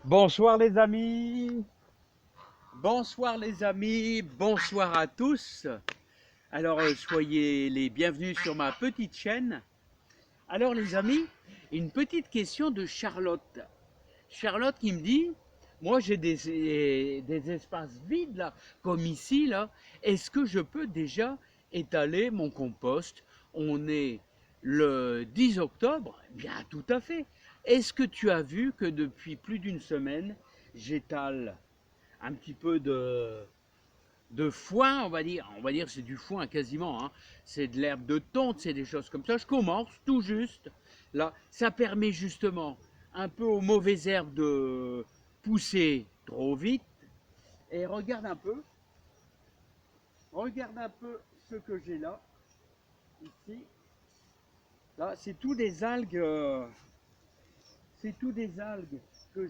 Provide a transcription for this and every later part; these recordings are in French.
Bonsoir les amis, bonsoir les amis, bonsoir à tous. Alors soyez les bienvenus sur ma petite chaîne. Alors les amis, une petite question de Charlotte. Charlotte qui me dit, moi j'ai des espaces vides là, comme ici là, est-ce que je peux déjà étaler mon compost? On est le 10 octobre, bien tout à fait. Est-ce que tu as vu que depuis plus d'une semaine, j'étale un petit peu de foin, on va dire c'est du foin quasiment, hein. C'est de l'herbe de tonte, c'est des choses comme ça. Je commence tout juste, là, ça permet justement un peu aux mauvaises herbes de pousser trop vite. Et regarde un peu ce que j'ai là, ici. Là, c'est tout des algues que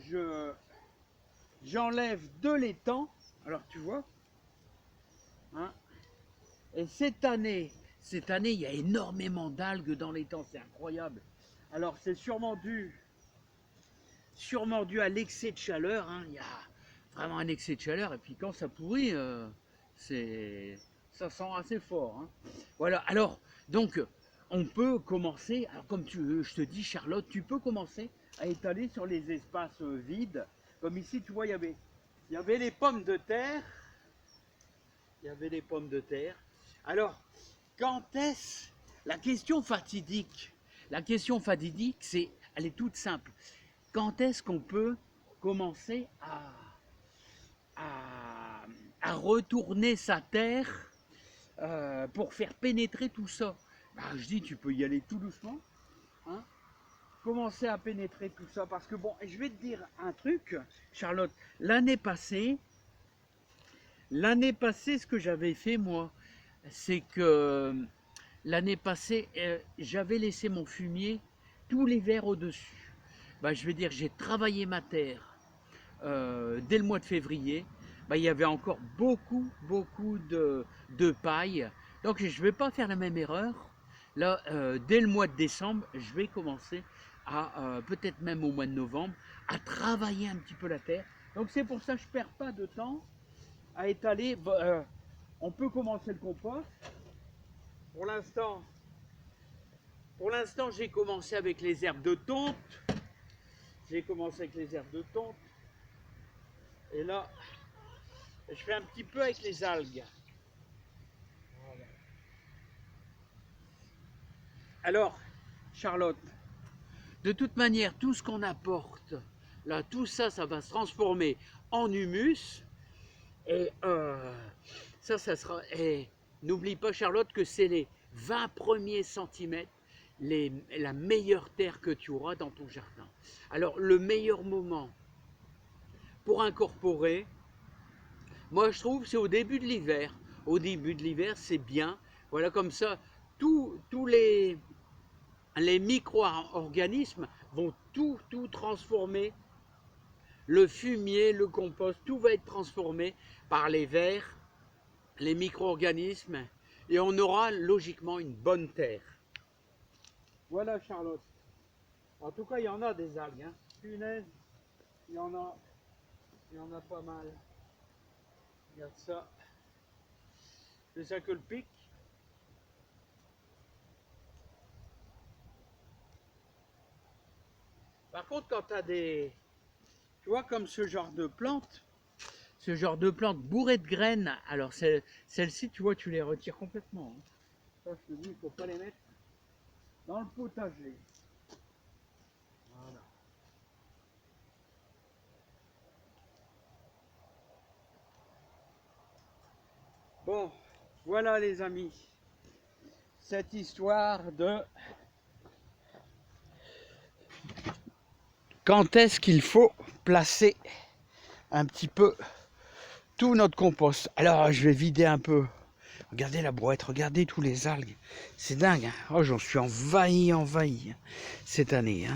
j'enlève de l'étang. Alors tu vois, hein, et cette année, il y a énormément d'algues dans l'étang, c'est incroyable. Alors c'est sûrement dû à l'excès de chaleur, hein. Il y a vraiment un excès de chaleur, et puis quand ça pourrit, ça sent assez fort, hein. Voilà, alors, donc, on peut commencer, alors comme je te dis Charlotte, tu peux commencer à étaler sur les espaces vides, comme ici, tu vois, il y avait les pommes de terre, il y avait les pommes de terre. Alors, quand est-ce la question fatidique? La question fatidique, elle est toute simple. Quand est-ce qu'on peut commencer à, à retourner sa terre pour faire pénétrer tout ça? Ben, je dis, tu peux y aller tout doucement, hein, commencer à pénétrer tout ça, parce que bon, je vais te dire un truc, Charlotte, l'année passée, ce que j'avais fait moi, c'est que l'année passée, j'avais laissé mon fumier tout l'hiver au-dessus. Ben, je vais dire, j'ai travaillé ma terre dès le mois de février. Ben, il y avait encore beaucoup de paille. Donc je ne vais pas faire la même erreur. Là, dès le mois de décembre, je vais commencer à, peut-être même au mois de novembre, à travailler un petit peu la terre. Donc c'est pour ça que je ne perds pas de temps à étaler. On peut commencer le compost. Pour l'instant, j'ai commencé avec les herbes de tonte. Et là, je fais un petit peu avec les algues. Voilà. Alors, Charlotte, de toute manière, tout ce qu'on apporte, là, tout ça, ça va se transformer en humus. Et ça sera. Et n'oublie pas, Charlotte, que c'est les 20 premiers centimètres, la meilleure terre que tu auras dans ton jardin. Alors, le meilleur moment pour incorporer, moi je trouve, c'est au début de l'hiver. Au début de l'hiver, c'est bien. Voilà, comme ça, tous les micro-organismes vont tout transformer. Le fumier, le compost, tout va être transformé par les vers, les micro-organismes, et on aura logiquement une bonne terre. Voilà Charlotte. En tout cas, il y en a des algues, hein. Punaise, il y en a pas mal. Regarde ça. C'est ça que le pic. Par contre, quand tu as tu vois, comme ce genre de plantes bourrées de graines, alors celles-ci, tu vois, tu les retires complètement, hein. Ça, je te dis, il ne faut pas les mettre dans le potager. Voilà. Bon, voilà les amis, cette histoire de quand est-ce qu'il faut placer un petit peu tout notre compost. Alors je vais vider un peu. Regardez la brouette, regardez tous les algues. C'est dingue, hein. Oh, j'en suis envahi cette année, hein.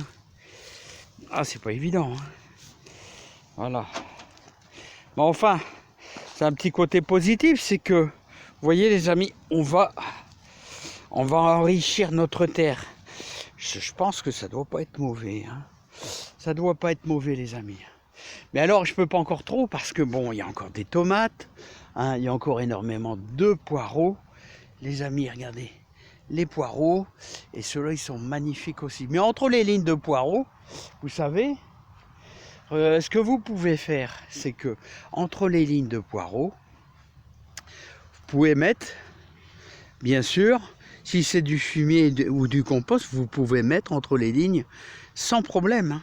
Ah, c'est pas évident, hein. Voilà. Bon, enfin, c'est un petit côté positif, c'est que, vous voyez les amis, on va enrichir notre terre. Je pense que ça doit pas être mauvais, hein. Ça doit pas être mauvais les amis. Mais alors, je peux pas encore trop parce que bon, il y a encore des tomates, hein, il y a encore énormément de poireaux. Les amis, regardez, les poireaux, et ceux-là, ils sont magnifiques aussi. Mais entre les lignes de poireaux, vous savez, ce que vous pouvez faire, c'est que entre les lignes de poireaux, vous pouvez mettre, bien sûr, si c'est du fumier ou du compost, vous pouvez mettre entre les lignes sans problème. Hein.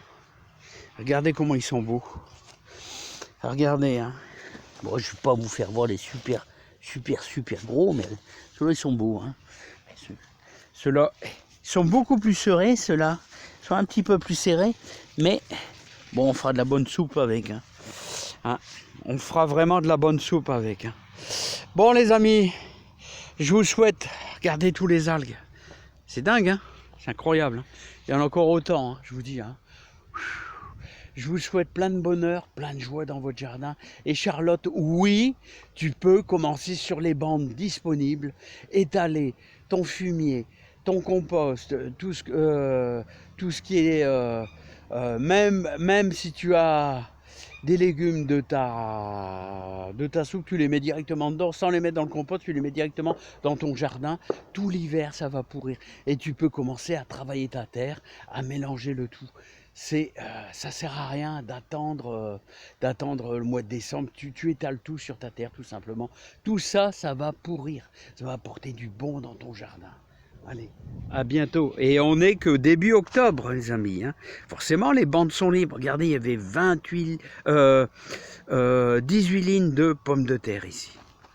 Regardez comment ils sont beaux. Regardez, hein. Bon, je ne vais pas vous faire voir les super gros, mais ceux-là, ils sont beaux. Hein. Ceux-là, ils sont beaucoup plus serrés, ceux-là. Ils sont un petit peu plus serrés, mais bon, on fera de la bonne soupe avec. Hein. Hein. On fera vraiment de la bonne soupe avec. Hein. Bon, les amis, je vous souhaite, regardez tous les algues. C'est dingue, hein, c'est incroyable. Hein. Il y en a encore autant, hein, je vous dis. Hein. Je vous souhaite plein de bonheur, plein de joie dans votre jardin. Et Charlotte, oui, tu peux commencer sur les bandes disponibles, étaler ton fumier, ton compost, tout ce qui est... même si tu as des légumes de ta soupe, tu les mets directement dedans, sans les mettre dans le compost, tu les mets directement dans ton jardin. Tout l'hiver, ça va pourrir. Et tu peux commencer à travailler ta terre, à mélanger le tout. Ça sert à rien d'attendre le mois de décembre. Tu étales tout sur ta terre, tout simplement. Tout ça, ça va pourrir. Ça va apporter du bon dans ton jardin. Allez, à bientôt. Et on n'est que début octobre, les amis. Hein. Forcément, les bandes sont libres. Regardez, il y avait 18 lignes de pommes de terre ici.